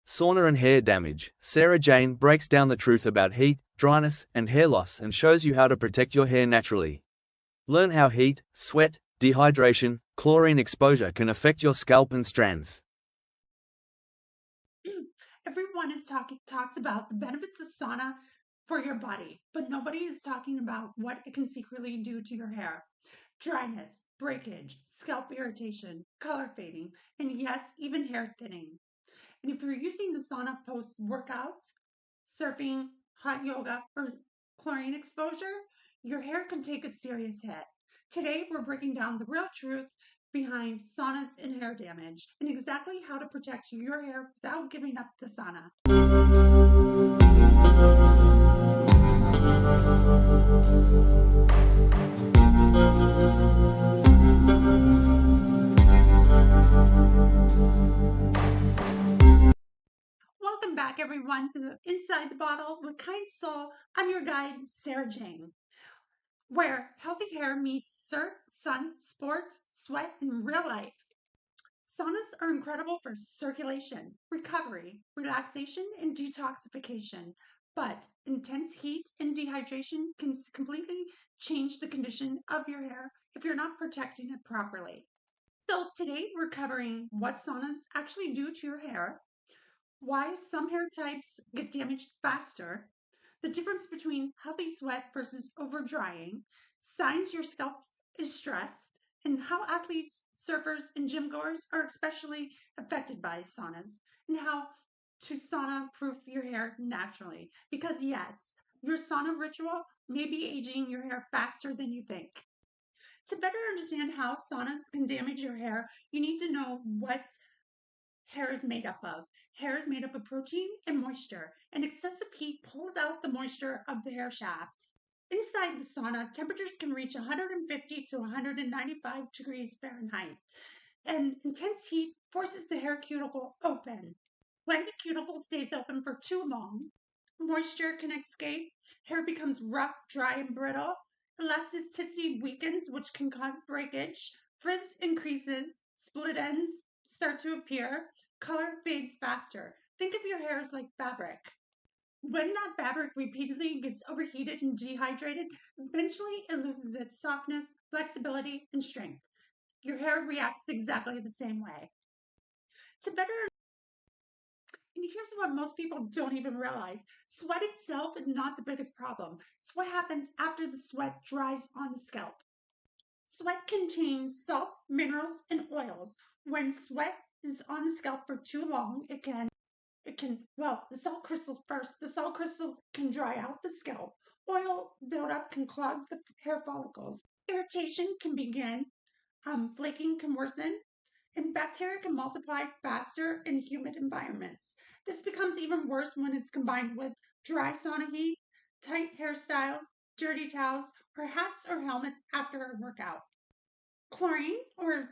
Sauna and hair damage. Sarah Jane breaks down the truth about heat, dryness, and hair loss and shows you how to protect your hair naturally. Learn how heat, sweat, dehydration, chlorine exposure can affect your scalp and strands. Everyone talks about the benefits of sauna for your body, but nobody is talking about what it can secretly do to your hair. Dryness, breakage, scalp irritation, color fading, and yes, even hair thinning. And if you're using the sauna post-workout, surfing, hot yoga, or chlorine exposure, your hair can take a serious hit. Today, we're breaking down the real truth behind saunas and hair damage and exactly how to protect your hair without giving up the sauna. Welcome back, everyone, to the Inside the Bottle with Kind Sol. I'm your guide, Sarah Jane, where healthy hair meets surf, sun, sports, sweat, and real life. Saunas are incredible for circulation, recovery, relaxation, and detoxification, but intense heat and dehydration can completely change the condition of your hair if you're not protecting it properly. So today we're covering what saunas actually do to your hair, why some hair types get damaged faster, the difference between healthy sweat versus over drying, signs your scalp is stressed, and how athletes, surfers, and gym goers are especially affected by saunas, and how to sauna proof your hair naturally. Because, yes, your sauna ritual may be aging your hair faster than you think. To better understand how saunas can damage your hair, you need to know what hair is made up of. Hair is made up of protein and moisture, and excessive heat pulls out the moisture of the hair shaft. Inside the sauna, temperatures can reach 150 to 195 degrees Fahrenheit, and intense heat forces the hair cuticle open. When the cuticle stays open for too long, moisture can escape, hair becomes rough, dry, and brittle, elasticity weakens, which can cause breakage, frizz increases, split ends start to appear, color fades faster. Think of your hair as like fabric. When that fabric repeatedly gets overheated and dehydrated, eventually it loses its softness, flexibility, and strength. Your hair reacts exactly the same way. To better And here's what most people don't even realize. Sweat itself is not the biggest problem. It's what happens after the sweat dries on the scalp. Sweat contains salt, minerals, and oils. When sweat is on the scalp for too long, the salt crystals first. The salt crystals can dry out the scalp. Oil buildup can clog the hair follicles. Irritation can begin. Flaking can worsen, and bacteria can multiply faster in humid environments. This becomes even worse when it's combined with dry sauna heat, tight hairstyles, dirty towels, or hats or helmets after a workout. Chlorine or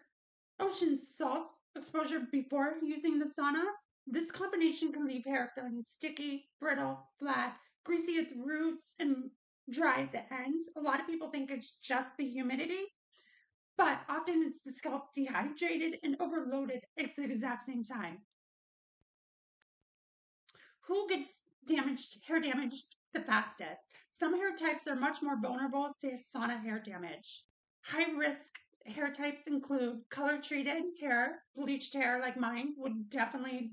ocean salt exposure before using the sauna. This combination can leave hair feeling sticky, brittle, flat, greasy at the roots, and dry at the ends. A lot of people think it's just the humidity, but often it's the scalp dehydrated and overloaded at the exact same time. Who gets hair damaged the fastest? Some hair types are much more vulnerable to sauna hair damage. High risk hair types include color treated hair, bleached hair like mine would definitely,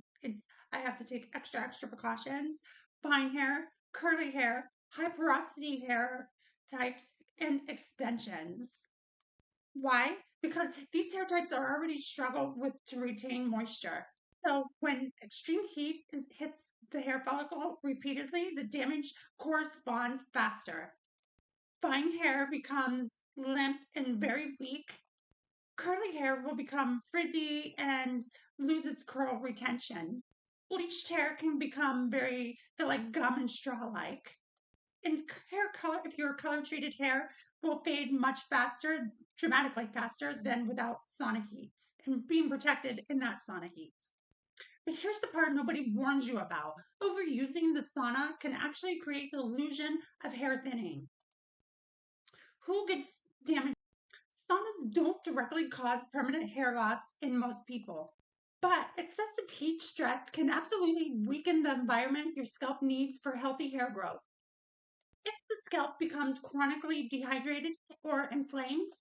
I have to take extra precautions. Fine hair, curly hair, high porosity hair types, and extensions. Why? Because these hair types are already struggle with to retain moisture. So when extreme heat hits the hair follicle repeatedly, the damage corresponds faster. Fine hair becomes limp and very weak. Curly hair will become frizzy and lose its curl retention. Bleached hair can become feel like gum and straw like. And hair color, if you're color treated hair, will fade much faster, dramatically faster than without sauna heat and being protected in that sauna heat. But here's the part nobody warns you about. Overusing the sauna can actually create the illusion of hair thinning. Who gets damaged? Saunas don't directly cause permanent hair loss in most people. But excessive heat stress can absolutely weaken the environment your scalp needs for healthy hair growth. If the scalp becomes chronically dehydrated or inflamed,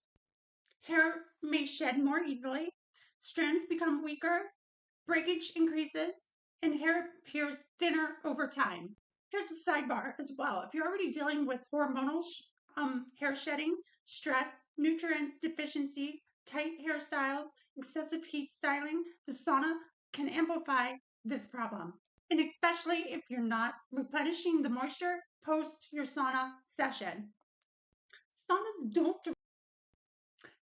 hair may shed more easily, strands become weaker, breakage increases, and hair appears thinner over time. Here's a sidebar as well. If you're already dealing with hormonal hair shedding, stress, nutrient deficiencies, tight hairstyles, excessive heat styling, the sauna can amplify this problem. And especially if you're not replenishing the moisture post your sauna session. Saunas don't.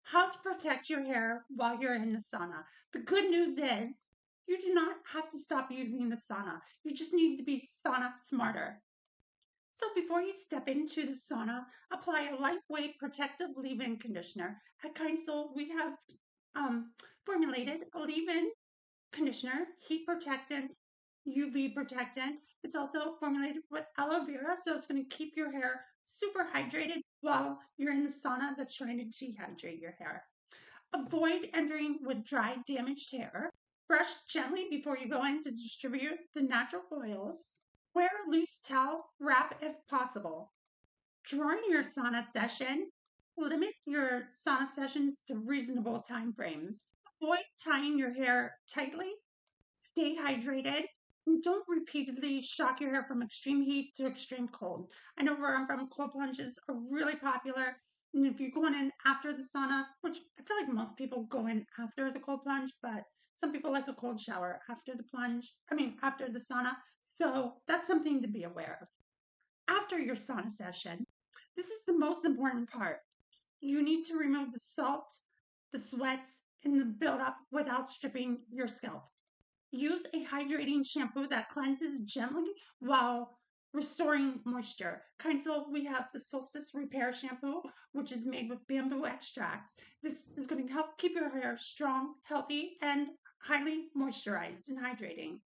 How to protect your hair while you're in the sauna. The good news is you do not have to stop using the sauna. You just need to be sauna smarter. So before you step into the sauna, apply a lightweight protective leave-in conditioner. At Kind Sol, we have formulated a leave-in conditioner, heat protectant, UV protectant. It's also formulated with aloe vera, so it's going to keep your hair super hydrated while you're in the sauna that's trying to dehydrate your hair. Avoid entering with dry, damaged hair. Brush gently before you go in to distribute the natural oils. Wear a loose towel wrap if possible. During your sauna session, limit your sauna sessions to reasonable time frames. Avoid tying your hair tightly. Stay hydrated. And don't repeatedly shock your hair from extreme heat to extreme cold. I know where I'm from, cold plunges are really popular. And if you're going in after the sauna, which I feel like most people go in after the cold plunge, but some people like a cold shower after the after the sauna. So that's something to be aware of. After your sauna session, this is the most important part. You need to remove the salt, the sweat, and the buildup without stripping your scalp. Use a hydrating shampoo that cleanses gently while restoring moisture. Kind Sol, we have the Solstice Repair Shampoo, which is made with bamboo extract. This is going to help keep your hair strong, healthy, and highly moisturized and hydrating.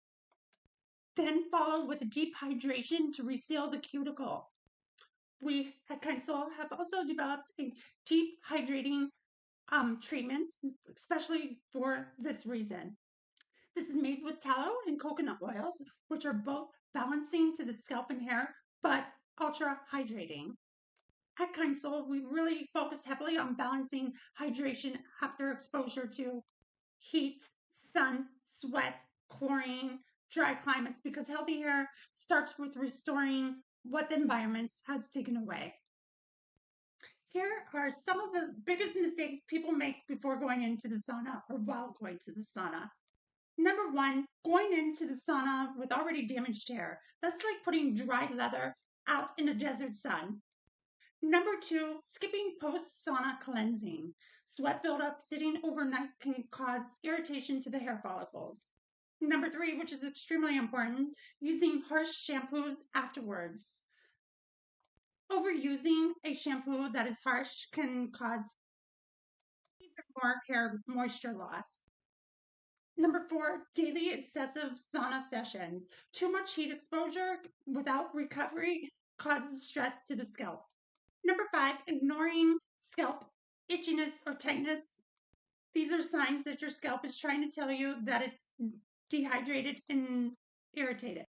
Then follow with a deep hydration to reseal the cuticle. We at Kind Sol have also developed a deep hydrating treatment, especially for this reason. This is made with tallow and coconut oils, which are both balancing to the scalp and hair, but ultra hydrating. At Kind Sol, we really focus heavily on balancing hydration after exposure to heat, sun, sweat, chlorine, dry climates, because healthy hair starts with restoring what the environment has taken away. Here are some of the biggest mistakes people make before going into the sauna or while going to the sauna. Number one, going into the sauna with already damaged hair. That's like putting dry leather out in the desert sun. Number two, skipping post-sauna cleansing. Sweat buildup sitting overnight can cause irritation to the hair follicles. Number three, which is extremely important, using harsh shampoos afterwards. Overusing a shampoo that is harsh can cause even more hair moisture loss. Number four, daily excessive sauna sessions. Too much heat exposure without recovery causes stress to the scalp. Number five, ignoring scalp itchiness or tightness. These are signs that your scalp is trying to tell you that it's dehydrated and irritated.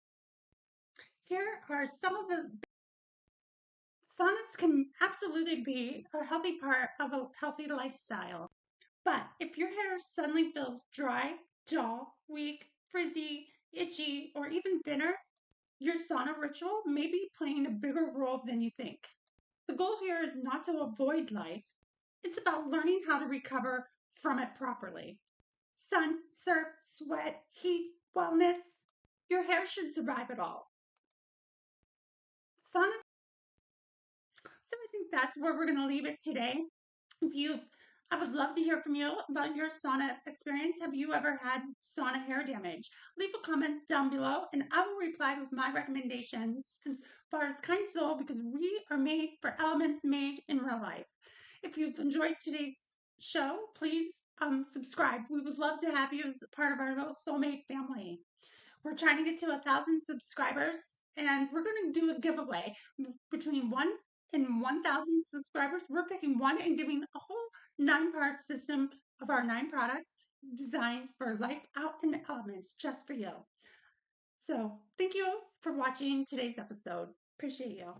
Here are some of the saunas can absolutely be a healthy part of a healthy lifestyle. But if your hair suddenly feels dry, dull, weak, frizzy, itchy, or even thinner, your sauna ritual may be playing a bigger role than you think. The goal here is not to avoid life, it's about learning how to recover from it properly. Sun, surf, sweat, heat, wellness, your hair should survive it all. Sauna. So I think that's where we're going to leave it today. If you've, I would love to hear from you about your sauna experience. Have you ever had sauna hair damage? Leave a comment down below and I will reply with my recommendations as far as Kind Sol, because we are made for elements made in real life. If you've enjoyed today's show, please subscribe. We would love to have you as part of our little soulmate family. We're trying to get to 1,000 subscribers, and we're going to do a giveaway between 1 and 1,000 subscribers. We're picking one and giving a whole 9-part system of our 9 products. designed for life out in the elements just for you. So, thank you for watching today's episode. Appreciate you.